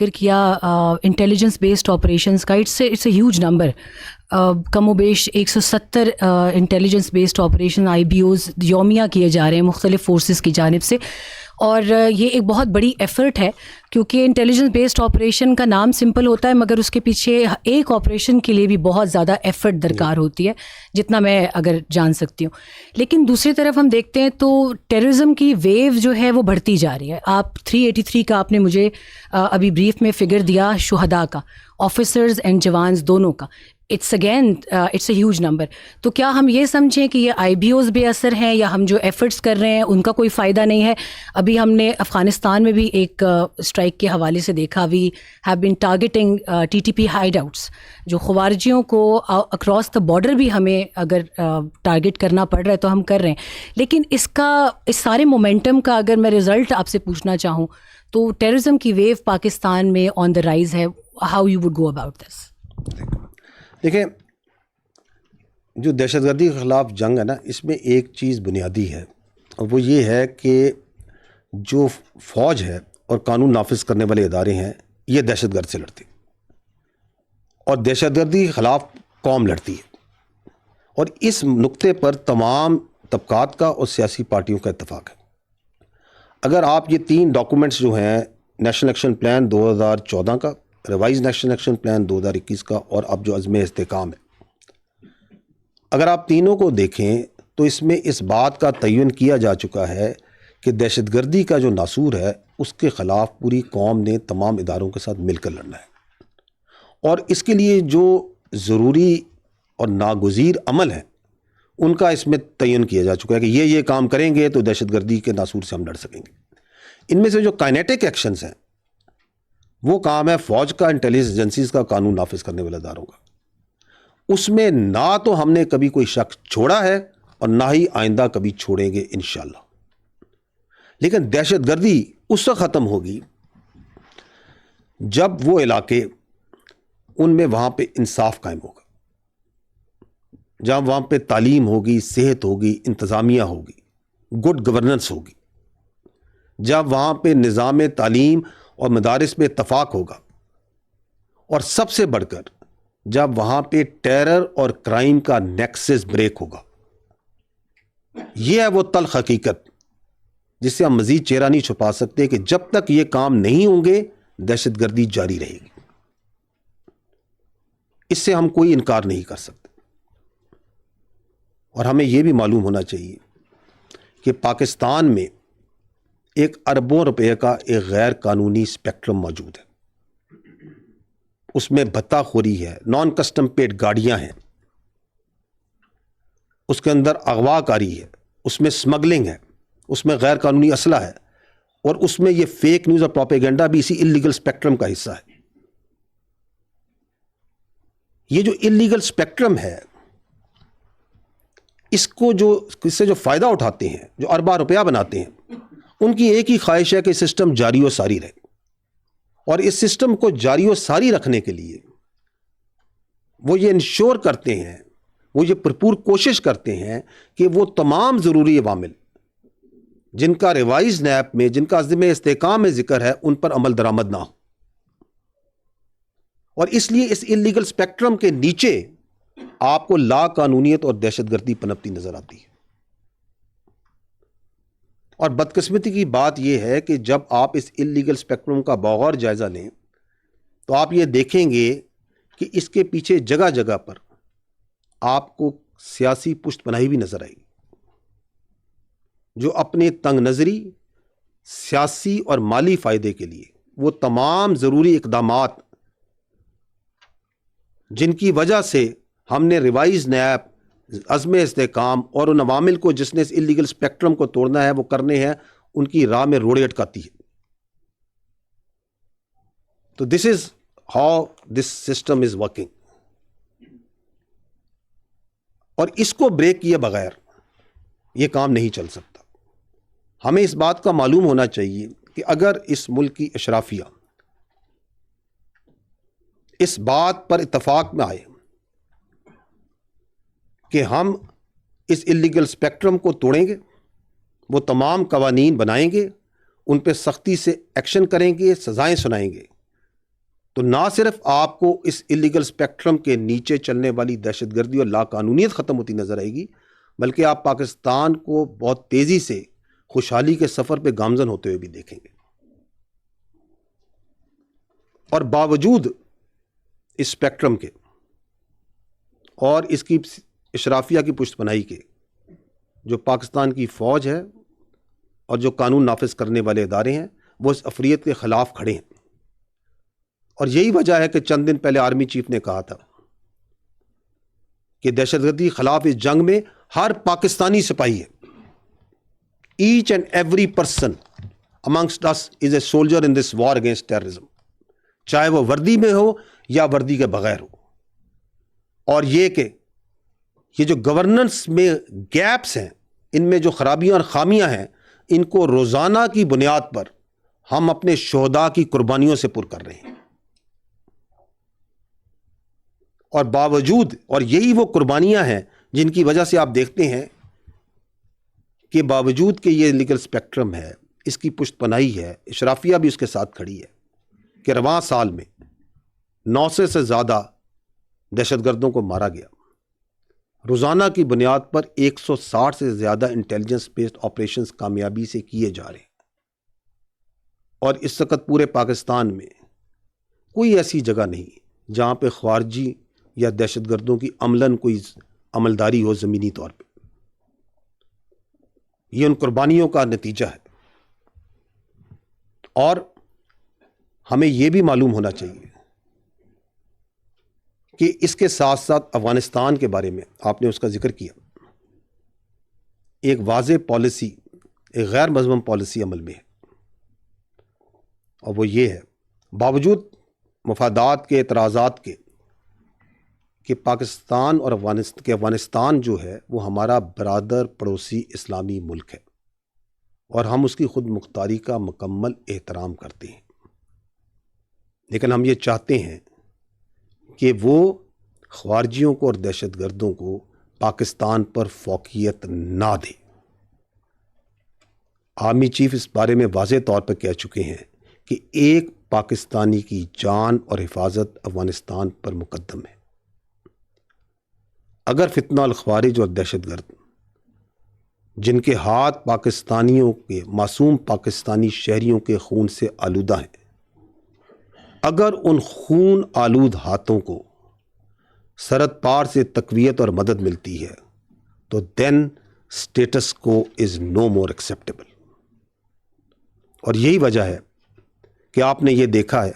ذکر کیا intelligence based operations کا، اٹس اے ہیوج نمبر. کم و بیش 170 انٹیلیجنس بیسڈ آپریشن IBOs یومیہ کیے جا رہے ہیں مختلف فورسز کی جانب سے، اور یہ ایک بہت بڑی ایفرٹ ہے، کیونکہ انٹیلیجنس بیسڈ آپریشن کا نام سمپل ہوتا ہے مگر اس کے پیچھے ایک آپریشن کے لیے بھی بہت زیادہ ایفرٹ درکار ہوتی ہے، جتنا میں اگر جان سکتی ہوں. لیکن دوسری طرف ہم دیکھتے ہیں تو ٹیررزم کی ویو جو ہے وہ بڑھتی جا رہی ہے. آپ 383 کا آپ نے مجھے ابھی بریف میں فگر دیا شہداء کا، آفیسرز اینڈ جوانز دونوں کا. It's a huge number. تو کیا ہم یہ سمجھیں کہ یہ IBOs بے اثر ہیں، یا ہم جو ایفرٹس کر رہے ہیں ان کا کوئی فائدہ نہیں ہے؟ ابھی ہم نے افغانستان میں بھی ایک اسٹرائک کے حوالے سے دیکھا، we have been targeting TTP hideouts, جو خوارجیوں کو اکراس دا بارڈر بھی ہمیں اگر ٹارگیٹ کرنا پڑ رہا ہے تو ہم کر رہے ہیں. لیکن اس سارے مومنٹم کا اگر میں رزلٹ آپ سے پوچھنا چاہوں تو ٹیررزم کی ویو پاکستان میں آن دا رائز ہے. How you would go about this? دیکھیں، جو دہشت گردی کے خلاف جنگ ہے نا، اس میں ایک چیز بنیادی ہے، اور وہ یہ ہے کہ جو فوج ہے اور قانون نافذ کرنے والے ادارے ہیں، یہ دہشت گرد سے لڑتے ہیں، اور دہشت گردی کے خلاف قوم لڑتی ہے. اور اس نقطے پر تمام طبقات کا اور سیاسی پارٹیوں کا اتفاق ہے. اگر آپ یہ 3 ڈاکومنٹس جو ہیں، نیشنل ایکشن پلان 2014 کا، ریوائز نیشنل ایکشن پلان 2021 کا، اور اب جو عزم استحکام ہے، اگر آپ تینوں کو دیکھیں تو اس میں اس بات کا تعین کیا جا چکا ہے کہ دہشت گردی کا جو ناسور ہے اس کے خلاف پوری قوم نے تمام اداروں کے ساتھ مل کر لڑنا ہے. اور اس کے لیے جو ضروری اور ناگزیر عمل ہیں ان کا اس میں تعین کیا جا چکا ہے کہ یہ کام کریں گے تو دہشت گردی کے ناسور سے ہم لڑ سکیں گے. ان میں سے جو کائنیٹک ایکشنز ہیں وہ کام ہے فوج کا، انٹیلیجنس ایجنسیز کا، قانون نافذ کرنے والے اداروں کا. اس میں نہ تو ہم نے کبھی کوئی شک چھوڑا ہے اور نہ ہی آئندہ کبھی چھوڑیں گے انشاءاللہ. لیکن دہشت گردی اس وقت ختم ہوگی جب وہ علاقے ان میں وہاں پہ انصاف قائم ہوگا، جب وہاں پہ تعلیم ہوگی، صحت ہوگی، انتظامیہ ہوگی، گڈ گورننس ہوگی، جب وہاں پہ نظام تعلیم اور مدارس میں اتفاق ہوگا، اور سب سے بڑھ کر جب وہاں پہ ٹیرر اور کرائم کا نیکسس بریک ہوگا. یہ ہے وہ تلخ حقیقت جس سے ہم مزید چہرہ نہیں چھپا سکتے کہ جب تک یہ کام نہیں ہوں گے دہشت گردی جاری رہے گی. اس سے ہم کوئی انکار نہیں کر سکتے. اور ہمیں یہ بھی معلوم ہونا چاہیے کہ پاکستان میں 1 اربوں روپے کا ایک غیر قانونی اسپیکٹرم موجود ہے. اس میں بھتہ خوری ہے، نان کسٹم پیڈ گاڑیاں ہیں، اس کے اندر اغوا کاری ہے، اس میں سمگلنگ ہے، اس میں غیر قانونی اسلحہ ہے، اور اس میں یہ فیک نیوز اور پروپیگنڈا بھی اسی انلیگل اسپیکٹرم کا حصہ ہے. یہ جو انلیگل اسپیکٹرم ہے، اس سے جو فائدہ اٹھاتے ہیں، جو ارباں روپیہ بناتے ہیں، ان کی ایک ہی خواہش ہے کہ سسٹم جاری و ساری رہے. اور اس سسٹم کو جاری و ساری رکھنے کے لیے وہ یہ انشور کرتے ہیں، وہ یہ بھرپور کوشش کرتے ہیں کہ وہ تمام ضروری عوامل جن کا ریوائز نیب میں، جن کا عزم استحکام میں ذکر ہے، ان پر عمل درآمد نہ ہو. اور اس لیے اس انلیگل اسپیکٹرم کے نیچے آپ کو لا قانونیت اور دہشت گردی پنپتی نظر آتی ہے. اور بدقسمتی کی بات یہ ہے کہ جب آپ اس انلیگل اسپیکٹرم کا بغور جائزہ لیں تو آپ یہ دیکھیں گے کہ اس کے پیچھے جگہ جگہ پر آپ کو سیاسی پشت پناہی بھی نظر آئے گی، جو اپنے تنگ نظری، سیاسی اور مالی فائدے کے لیے وہ تمام ضروری اقدامات جن کی وجہ سے ہم نے ریوائز نیب، عزم استحکام اور ان عوامل کو جس نے اس انلیگل اسپیکٹرم کو توڑنا ہے وہ کرنے ہیں، ان کی راہ میں روڑے اٹکاتی ہے. تو this is how this system is working. اور اس کو بریک کیے بغیر یہ کام نہیں چل سکتا. ہمیں اس بات کا معلوم ہونا چاہیے کہ اگر اس ملک کی اشرافیہ اس بات پر اتفاق میں آئے کہ ہم اس انلیگل اسپیکٹرم کو توڑیں گے، وہ تمام قوانین بنائیں گے، ان پہ سختی سے ایکشن کریں گے، سزائیں سنائیں گے، تو نہ صرف آپ کو اس الیگل اسپیکٹرم کے نیچے چلنے والی دہشت گردی اور لاقانونیت ختم ہوتی نظر آئے گی، بلکہ آپ پاکستان کو بہت تیزی سے خوشحالی کے سفر پہ گامزن ہوتے ہوئے بھی دیکھیں گے۔ اور باوجود اس اسپیکٹرم کے اور اس کی اشرافیہ کی پشت پناہی کے، جو پاکستان کی فوج ہے اور جو قانون نافذ کرنے والے ادارے ہیں، وہ اس افریت کے خلاف کھڑے ہیں۔ اور یہی وجہ ہے کہ چند دن پہلے آرمی چیف نے کہا تھا کہ دہشت گردی کے خلاف اس جنگ میں ہر پاکستانی سپاہی ہے، each and every person amongst us is a soldier in this war against terrorism, چاہے وہ وردی میں ہو یا وردی کے بغیر ہو۔ اور یہ کہ یہ جو گورننس میں گیپس ہیں، ان میں جو خرابیاں اور خامیاں ہیں، ان کو روزانہ کی بنیاد پر ہم اپنے شہداء کی قربانیوں سے پر کر رہے ہیں۔ اور باوجود، اور یہی وہ قربانیاں ہیں جن کی وجہ سے آپ دیکھتے ہیں کہ باوجود کہ یہ لیگل اسپیکٹرم ہے، اس کی پشت پناہی ہے، اشرافیہ بھی اس کے ساتھ کھڑی ہے، کہ رواں سال میں 900 سے زیادہ دہشت گردوں کو مارا گیا۔ روزانہ کی بنیاد پر 160 سے زیادہ انٹیلیجنس بیسڈ آپریشنز کامیابی سے کیے جا رہے ہیں۔ اور اس وقت پورے پاکستان میں کوئی ایسی جگہ نہیں جہاں پہ خارجی یا دہشت گردوں کی عملاً کوئی عملداری ہو زمینی طور پہ۔ یہ ان قربانیوں کا نتیجہ ہے۔ اور ہمیں یہ بھی معلوم ہونا چاہیے کہ اس کے ساتھ ساتھ افغانستان کے بارے میں آپ نے اس کا ذکر کیا، ایک واضح پالیسی، ایک غیر منظم پالیسی عمل میں ہے، اور وہ یہ ہے، باوجود مفادات کے، اعتراضات کے، کہ پاکستان اور افغانستان جو ہے وہ ہمارا برادر پڑوسی اسلامی ملک ہے، اور ہم اس کی خود مختاری کا مکمل احترام کرتے ہیں، لیکن ہم یہ چاہتے ہیں کہ وہ خارجیوں کو اور دہشت گردوں کو پاکستان پر فوقیت نہ دے۔ آرمی چیف اس بارے میں واضح طور پر کہہ چکے ہیں کہ ایک پاکستانی کی جان اور حفاظت افغانستان پر مقدم ہے۔ اگر فتنہ الخوارج اور دہشت گرد، جن کے ہاتھ پاکستانیوں کے، معصوم پاکستانی شہریوں کے خون سے آلودہ ہیں، اگر ان خون آلود ہاتھوں کو سرحد پار سے تقویت اور مدد ملتی ہے تو دین اسٹیٹس کو از نو مور ایکسیپٹیبل۔ اور یہی وجہ ہے کہ آپ نے یہ دیکھا ہے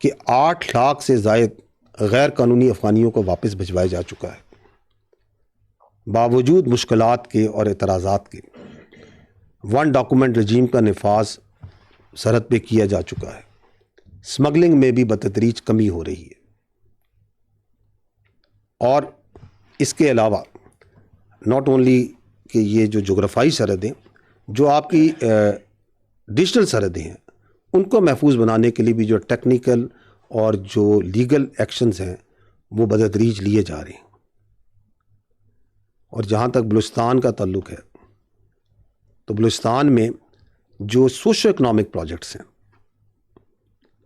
کہ 8 لاکھ سے زائد غیر قانونی افغانیوں کو واپس بھجوایا جا چکا ہے، باوجود مشکلات کے اور اعتراضات کے۔ 1 ڈاکومنٹ رجیم کا نفاذ سرحد پہ کیا جا چکا ہے، اسمگلنگ میں بھی بتدریج کمی ہو رہی ہے۔ اور اس کے علاوہ ناٹ اونلی کہ یہ جو جغرافائی سرحدیں، جو آپ کی ڈیجیٹل سرحدیں ہیں، ان کو محفوظ بنانے کے لیے بھی جو ٹیکنیکل اور جو لیگل ایکشنز ہیں وہ بتدریج لیے جا رہے ہیں۔ اور جہاں تک بلوچستان کا تعلق ہے، تو بلوچستان میں جو سوشو اکنامک پروجیکٹس ہیں،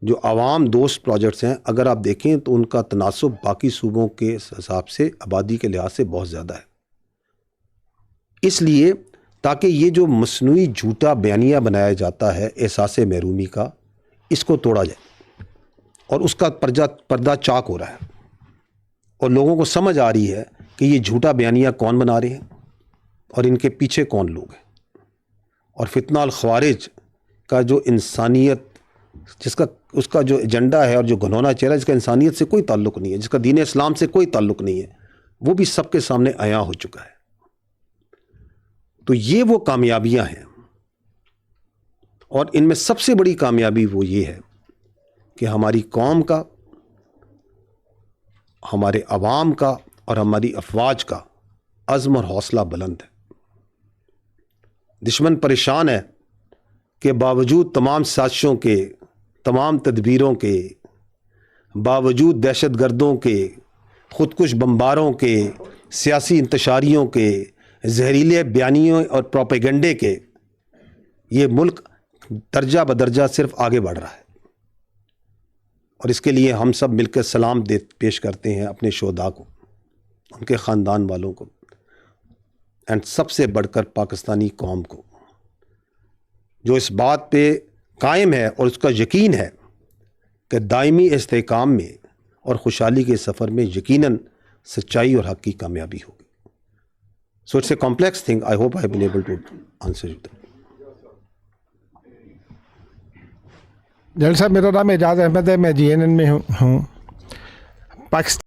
جو عوام دوست پروجیکٹس ہیں، اگر آپ دیکھیں تو ان کا تناسب باقی صوبوں کے حساب سے آبادی کے لحاظ سے بہت زیادہ ہے۔ اس لیے تاکہ یہ جو مصنوعی جھوٹا بیانیہ بنایا جاتا ہے احساس محرومی کا، اس کو توڑا جائے، اور اس کا پردہ چاک ہو رہا ہے، اور لوگوں کو سمجھ آ رہی ہے کہ یہ جھوٹا بیانیہ کون بنا رہے ہیں اور ان کے پیچھے کون لوگ ہیں۔ اور فتنہ الخوارج کا جو انسانیت، اس کا جو ایجنڈا ہے اور جو گھنونا چہرہ، جس کا انسانیت سے کوئی تعلق نہیں ہے، جس کا دین اسلام سے کوئی تعلق نہیں ہے، وہ بھی سب کے سامنے عیاں ہو چکا ہے۔ تو یہ وہ کامیابیاں ہیں، اور ان میں سب سے بڑی کامیابی وہ یہ ہے کہ ہماری قوم کا، ہمارے عوام کا اور ہماری افواج کا عزم اور حوصلہ بلند ہے۔ دشمن پریشان ہے کہ باوجود تمام سازشوں کے، تمام تدبیروں کے، باوجود دہشت گردوں کے، خودکش بمباروں کے، سیاسی انتشاریوں کے، زہریلے بیانیوں اور پروپیگنڈے کے، یہ ملک درجہ بدرجہ صرف آگے بڑھ رہا ہے۔ اور اس کے لیے ہم سب مل کر سلام پیش کرتے ہیں اپنے شہداء کو, ان کے خاندان والوں کو, اینڈ سب سے بڑھ کر پاکستانی قوم کو, جو اس بات پہ قائم ہے اور اس کا یقین ہے کہ دائمی استحکام میں اور خوشحالی کے سفر میں یقیناً سچائی اور حق کی کامیابی ہوگی. So it's a complex thing. I hope I been able to answer you. جل صاحب, میرا نام اعجاز احمد ہے, میں GNN میں ہوں. پاکستان